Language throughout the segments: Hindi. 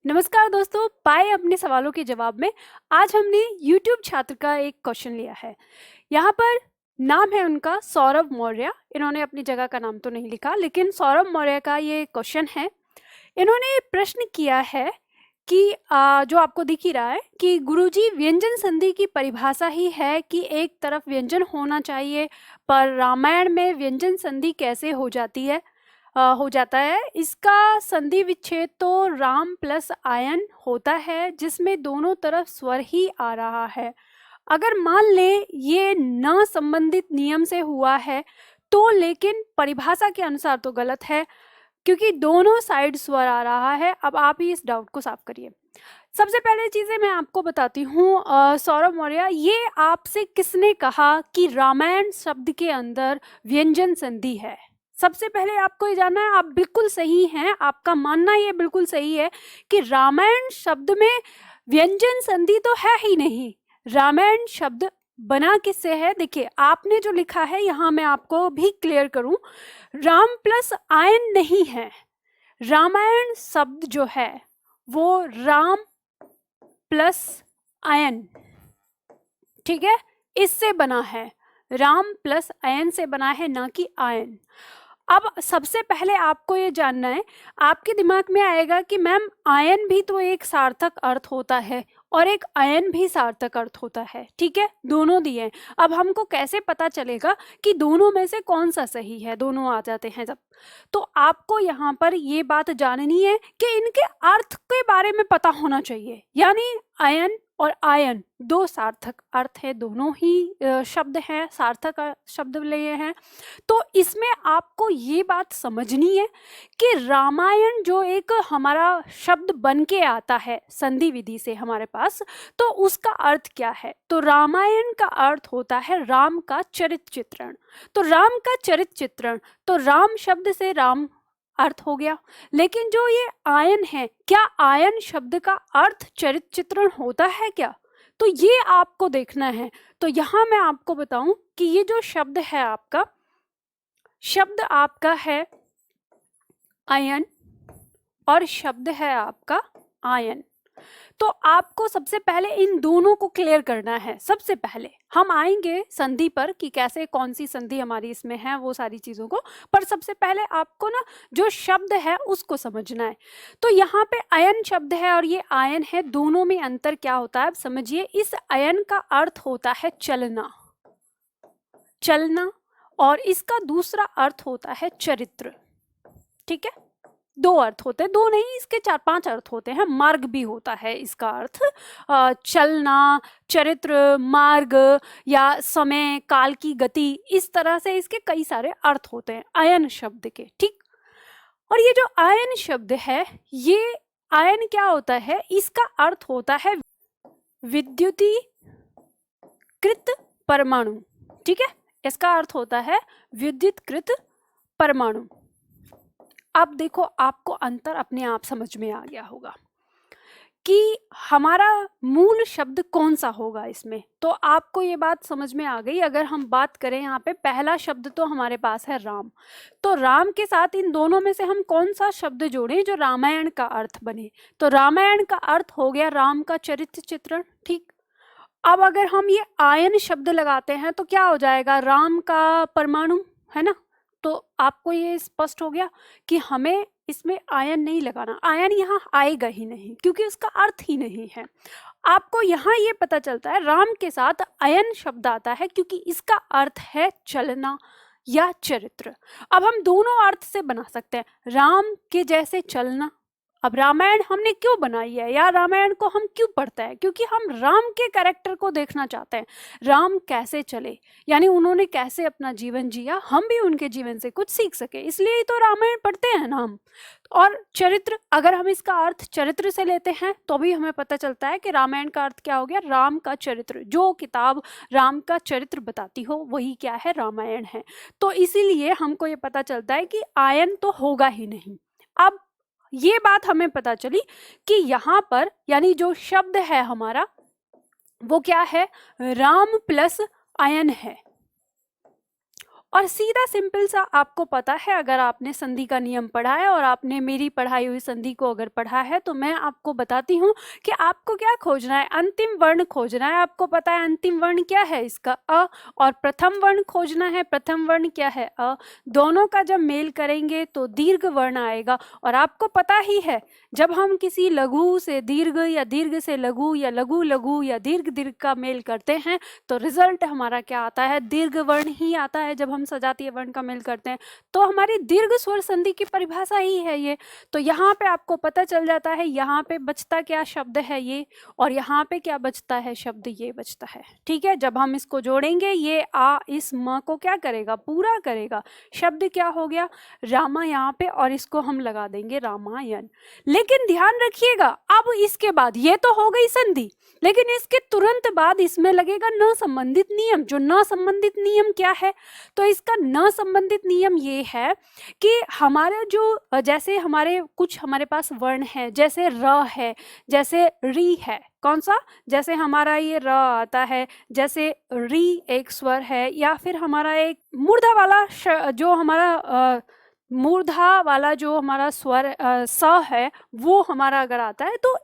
नमस्कार दोस्तों, पाए अपने सवालों के जवाब में। आज हमने YouTube छात्र का एक क्वेश्चन लिया है। यहाँ पर नाम है उनका सौरभ मौर्य। इन्होंने अपनी जगह का नाम तो नहीं लिखा, लेकिन सौरभ मौर्य का ये क्वेश्चन है। इन्होंने प्रश्न किया है कि जो आपको दिख ही रहा है कि गुरुजी, व्यंजन संधि की परिभाषा ही है कि एक तरफ व्यंजन होना चाहिए, पर रामायण में व्यंजन संधि कैसे हो जाता है। इसका संधि विच्छेद तो राम प्लस आयन होता है, जिसमें दोनों तरफ स्वर ही आ रहा है। अगर मान ले ये न संबंधित नियम से हुआ है तो लेकिन परिभाषा के अनुसार तो गलत है, क्योंकि दोनों साइड स्वर आ रहा है। अब आप ही इस डाउट को साफ करिए। सबसे पहले चीजें मैं आपको बताती हूँ। सौरभ मौर्य, ये आपसे किसने कहा कि रामायण शब्द के अंदर व्यंजन संधि है? सबसे पहले आपको ये जानना है। आप बिल्कुल सही हैं, आपका मानना ये बिल्कुल सही है कि रामायण शब्द में व्यंजन संधि तो है ही नहीं। रामायण शब्द बना किससे है? देखिए, आपने जो लिखा है, यहाँ मैं आपको भी क्लियर करूं, राम प्लस आयन नहीं है। रामायण शब्द जो है वो राम प्लस आयन, ठीक है, इससे बना है। राम प्लस आयन से बना है, ना कि आयन। अब सबसे पहले आपको ये जानना है, आपके दिमाग में आएगा कि मैम आयन भी तो एक सार्थक अर्थ होता है और एक आयन भी सार्थक अर्थ होता है, ठीक है, दोनों दिए हैं। अब हमको कैसे पता चलेगा कि दोनों में से कौन सा सही है? दोनों आ जाते हैं जब, तो आपको यहाँ पर ये बात जाननी है कि इनके अर्थ के बारे में पता होना चाहिए। यानी आयन और आयन दो सार्थक अर्थ है, दोनों ही शब्द हैं, सार्थक शब्द लिए हैं। तो इसमें आपको ये बात समझनी है कि रामायण जो एक हमारा शब्द बन के आता है संधि विधि से हमारे पास, तो उसका अर्थ क्या है? तो रामायण का अर्थ होता है राम का चरित्र चित्रण। तो राम का चरित्र चित्रण, तो राम शब्द से राम अर्थ हो गया। लेकिन जो ये आयन है, क्या आयन शब्द का अर्थ चरित्र चित्रण होता है क्या? तो ये आपको देखना है। तो यहाँ मैं आपको बताऊं कि ये जो शब्द है आपका, शब्द आपका है आयन और शब्द है आपका आयन। तो आपको सबसे पहले इन दोनों को क्लियर करना है। सबसे पहले हम आएंगे संधि पर कि कैसे, कौन सी संधि हमारी इसमें है, वो सारी चीजों को। पर सबसे पहले आपको ना जो शब्द है उसको समझना है। तो यहाँ पे आयन शब्द है और ये आयन है, दोनों में अंतर क्या होता है अब समझिए। इस आयन का अर्थ होता है चलना, चलना, और इसका दूसरा अर्थ होता है चरित्र, ठीक है। दो अर्थ होते हैं, दो नहीं, इसके 4-5 अर्थ होते हैं। मार्ग भी होता है इसका अर्थ, चलना, चरित्र, मार्ग या समय, काल की गति, इस तरह से इसके कई सारे अर्थ होते हैं आयन शब्द के, ठीक। और ये जो आयन शब्द है, ये आयन क्या होता है? इसका अर्थ होता है विद्युतीकृत परमाणु, ठीक है। इसका अर्थ होता है विद्युतकृत परमाणु। अब देखो, आपको अंतर अपने आप समझ में आ गया होगा कि हमारा मूल शब्द कौन सा होगा इसमें। तो आपको ये बात समझ में आ गई। अगर हम बात करें यहाँ पे, पहला शब्द तो हमारे पास है राम। तो राम के साथ इन दोनों में से हम कौन सा शब्द जोड़ें जो रामायण का अर्थ बने? तो रामायण का अर्थ हो गया राम का चरित्र चित्रण, ठीक। अब अगर हम ये आयन शब्द लगाते हैं तो क्या हो जाएगा? राम का परमाणु, है ना। तो आपको ये स्पष्ट हो गया कि हमें इसमें आयन नहीं लगाना। आयन यहाँ आएगा ही नहीं, क्योंकि उसका अर्थ ही नहीं है। आपको यहाँ ये पता चलता है राम के साथ आयन शब्द आता है क्योंकि इसका अर्थ है चलना या चरित्र। अब हम दोनों अर्थ से बना सकते हैं, राम के जैसे चलना। अब रामायण हमने क्यों बनाई है, या रामायण को हम क्यों पढ़ते हैं? क्योंकि हम राम के कैरेक्टर को देखना चाहते हैं, राम कैसे चले, यानी उन्होंने कैसे अपना जीवन जिया, हम भी उनके जीवन से कुछ सीख सके, इसलिए तो रामायण पढ़ते हैं ना हम। और चरित्र, अगर हम इसका अर्थ चरित्र से लेते हैं तो भी हमें पता चलता है कि रामायण का अर्थ क्या हो गया? राम का चरित्र। जो किताब राम का चरित्र बताती हो वही क्या है? रामायण है। तो इसीलिए हमको ये पता चलता है कि आयन तो होगा ही नहीं। अब ये बात हमें पता चली कि यहाँ पर यानी जो शब्द है हमारा वो क्या है? राम प्लस आयन है। और सीधा सिंपल सा आपको पता है, अगर आपने संधि का नियम पढ़ा है और आपने मेरी पढ़ाई हुई संधि को अगर पढ़ा है, तो मैं आपको बताती हूँ कि आपको क्या खोजना है, अंतिम वर्ण खोजना है। आपको पता है अंतिम वर्ण क्या है, इसका अ, और प्रथम वर्ण खोजना है, प्रथम वर्ण क्या है, अ। दोनों का जब मेल करेंगे तो दीर्घ वर्ण आएगा। और आपको पता ही है, जब हम किसी लघु से दीर्घ या दीर्घ से लघु या लघु लघु या दीर्घ दीर्घ का मेल करते हैं तो रिजल्ट हमारा क्या आता है, दीर्घ वर्ण ही आता है। जब हम सजातीय वर्ण का मेल करते हैं तो हमारी दीर्घ स्वर संधि की परिभाषा ही है ये। तो यहाँ पे आपको पता चल जाता है, यहाँ पे बचता क्या शब्द है ये, और यहाँ पे क्या बचता है शब्द, ये बचता है। ठीक है, जब हम इसको जोड़ेंगे ये आ इस म को क्या करेगा, पूरा करेगा। शब्द क्या हो गया, रामा यहाँ पे, और इसको हम लगा देंगे रामायण। लेकिन ध्यान रखिएगा, अब इसके बाद ये तो हो गई संधि, लेकिन इसके तुरंत बाद इसमें लगेगा न संबंधित नियम। जो न संबंधित नियम क्या है, तो इसका न संबंधित नियम ये है कि हमारे जो जैसे हमारे कुछ हमारे पास वर्ण है, जैसे र है, जैसे री है, कौन सा, जैसे हमारा ये र आता है, जैसे री एक स्वर है, या फिर हमारा एक मूर्धा वाला जो हमारा मूर्धा वाला जो हमारा स्वर स है, वो हमारा अगर आता है, तो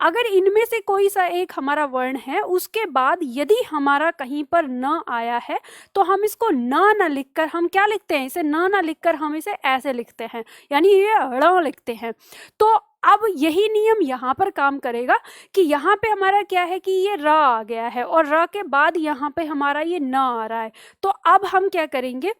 अगर इनमें से कोई सा एक हमारा वर्ण है, उसके बाद यदि हमारा कहीं पर न आया है, तो हम इसको न लिखकर हम क्या लिखते हैं, इसे न लिखकर हम इसे ऐसे लिखते हैं, यानी ये ड़ लिखते हैं। तो अब यही नियम यहाँ पर काम करेगा कि यहाँ पे हमारा क्या है कि ये र आ गया है, और र के बाद यहाँ पे हमारा ये न आ रहा है। तो अब हम क्या करेंगे,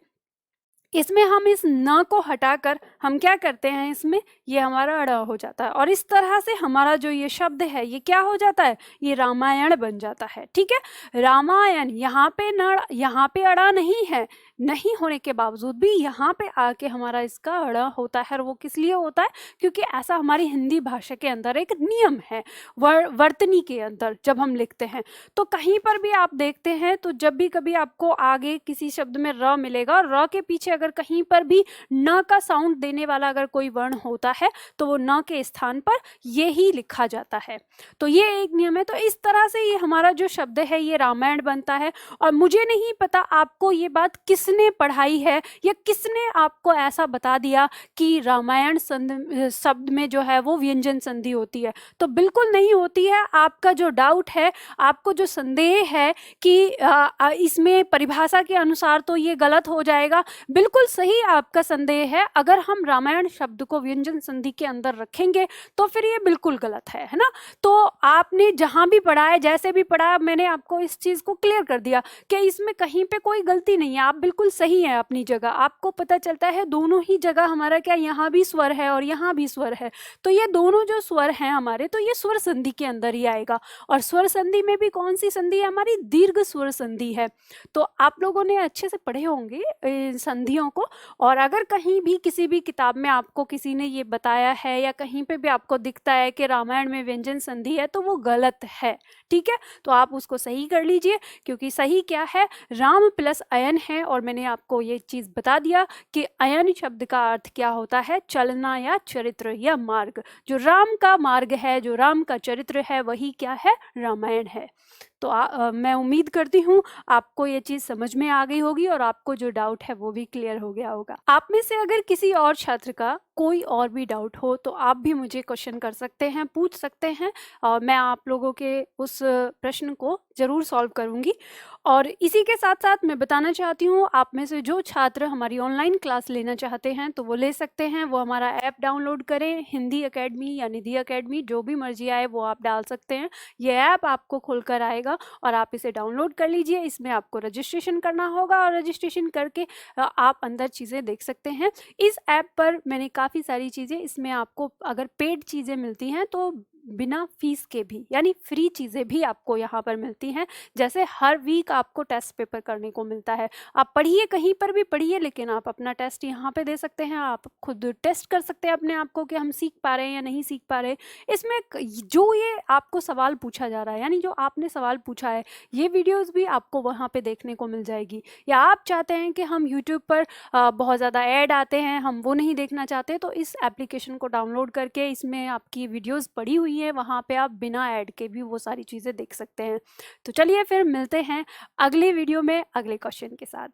इसमें हम इस न को हटाकर हम क्या करते हैं, इसमें ये हमारा अड़ा हो जाता है, और इस तरह से हमारा जो ये शब्द है ये क्या हो जाता है, ये रामायण बन जाता है। ठीक है, रामायण, यहाँ पे न, यहाँ पे अड़ा नहीं है, नहीं होने के बावजूद भी यहाँ पे आके हमारा इसका अड़ा होता है। और वो किस लिए होता है, क्योंकि ऐसा हमारी हिंदी भाषा के अंदर एक नियम है, वर्तनी के अंदर जब हम लिखते हैं। तो कहीं पर भी आप देखते हैं, तो जब भी कभी आपको आगे किसी शब्द में र मिलेगा, और र के पीछे अगर कहीं पर भी न का साउंड देने वाला अगर कोई वर्ण होता है, तो वो न के स्थान पर ये ही लिखा जाता है। तो ये एक नियम है। तो इस तरह से ये हमारा जो शब्द है ये रामायण बनता है। और मुझे नहीं पता आपको ये बात किसने पढ़ाई है, या किसने आपको ऐसा बता दिया कि रामायण शब्द में जो है वो व्यंजन संधि होती है। तो बिल्कुल नहीं होती है। आपका जो डाउट है, आपको जो संदेह है कि इसमें परिभाषा के अनुसार तो ये गलत हो जाएगा, बिल्कुल सही आपका संदेह है। अगर हम रामायण शब्द को व्यंजन संधि के अंदर रखेंगे तो फिर ये बिल्कुल गलत है ना। तो आपने जहां भी पढ़ा है, जैसे भी पढ़ा है, मैंने आपको इस चीज को क्लियर कर दिया कि इसमें कहीं पे कोई गलती नहीं है, आप बिल्कुल सही है अपनी जगह। आपको पता चलता है दोनों ही जगह हमारा क्या, यहाँ भी स्वर है और यहाँ भी स्वर है, तो ये दोनों जो स्वर हैं हमारे, तो ये स्वर संधि के अंदर ही आएगा। और स्वर संधि में भी कौन सी संधि है, हमारी दीर्घ स्वर संधि है। तो आप लोगों ने अच्छे से पढ़े होंगे संधियों को। और अगर कहीं भी किसी भी किताब में आपको किसी ने ये बताया है, या कहीं पे भी आपको दिखता है कि रामायण में व्यंजन संधि है, तो वो गलत है। ठीक है, तो आप उसको सही कर लीजिए, क्योंकि सही क्या है, राम प्लस अयन है। और मैंने आपको ये चीज बता दिया कि अयन शब्द का अर्थ क्या होता है, चलना या चरित्र या मार्ग। जो राम का मार्ग है, जो राम का चरित्र है, वही क्या है, रामायण है। तो मैं उम्मीद करती हूँ आपको ये चीज़ समझ में आ गई होगी, और आपको जो डाउट है वो भी क्लियर हो गया होगा। आप में से अगर किसी और छात्र का कोई और भी डाउट हो, तो आप भी मुझे क्वेश्चन कर सकते हैं, पूछ सकते हैं, और मैं आप लोगों के उस प्रश्न को ज़रूर सॉल्व करूँगी। और इसी के साथ साथ मैं बताना चाहती हूँ, आप में से जो छात्र हमारी ऑनलाइन क्लास लेना चाहते हैं तो वो ले सकते हैं। वो हमारा ऐप डाउनलोड करें, हिंदी एकेडमी या निधि एकेडमी, जो भी मर्जी आए वो आप डाल सकते हैं। ये ऐप आपको खुलकर आएगा और आप इसे डाउनलोड कर लीजिए। इसमें आपको रजिस्ट्रेशन करना होगा, और रजिस्ट्रेशन करके आप अंदर चीज़ें देख सकते हैं। इस ऐप पर मैंने काफ़ी सारी चीज़ें, इसमें आपको अगर पेड चीज़ें मिलती हैं तो बिना फीस के भी, यानी फ्री चीज़ें भी आपको यहाँ पर मिलती हैं। जैसे हर वीक आपको टेस्ट पेपर करने को मिलता है। आप पढ़िए, कहीं पर भी पढ़िए, लेकिन आप अपना टेस्ट यहाँ पे दे सकते हैं। आप खुद टेस्ट कर सकते हैं अपने आप को कि हम सीख पा रहे हैं या नहीं सीख पा रहे। इसमें जो ये आपको सवाल पूछा जा रहा है, यानी जो आपने सवाल पूछा है, ये वीडियोज़ भी आपको वहाँ पर देखने को मिल जाएगी। या आप चाहते हैं कि हम यूट्यूब पर बहुत ज़्यादा ऐड आते हैं, हम वो नहीं देखना चाहते, तो इस एप्लीकेशन को डाउनलोड करके इसमें आपकी वीडियोज़ पड़ी हुई है, वहाँ पे आप बिना ऐड के भी वो सारी चीज़ें देख सकते हैं। तो चलिए फिर मिलते हैं अगले वीडियो में अगले क्वेश्चन के साथ।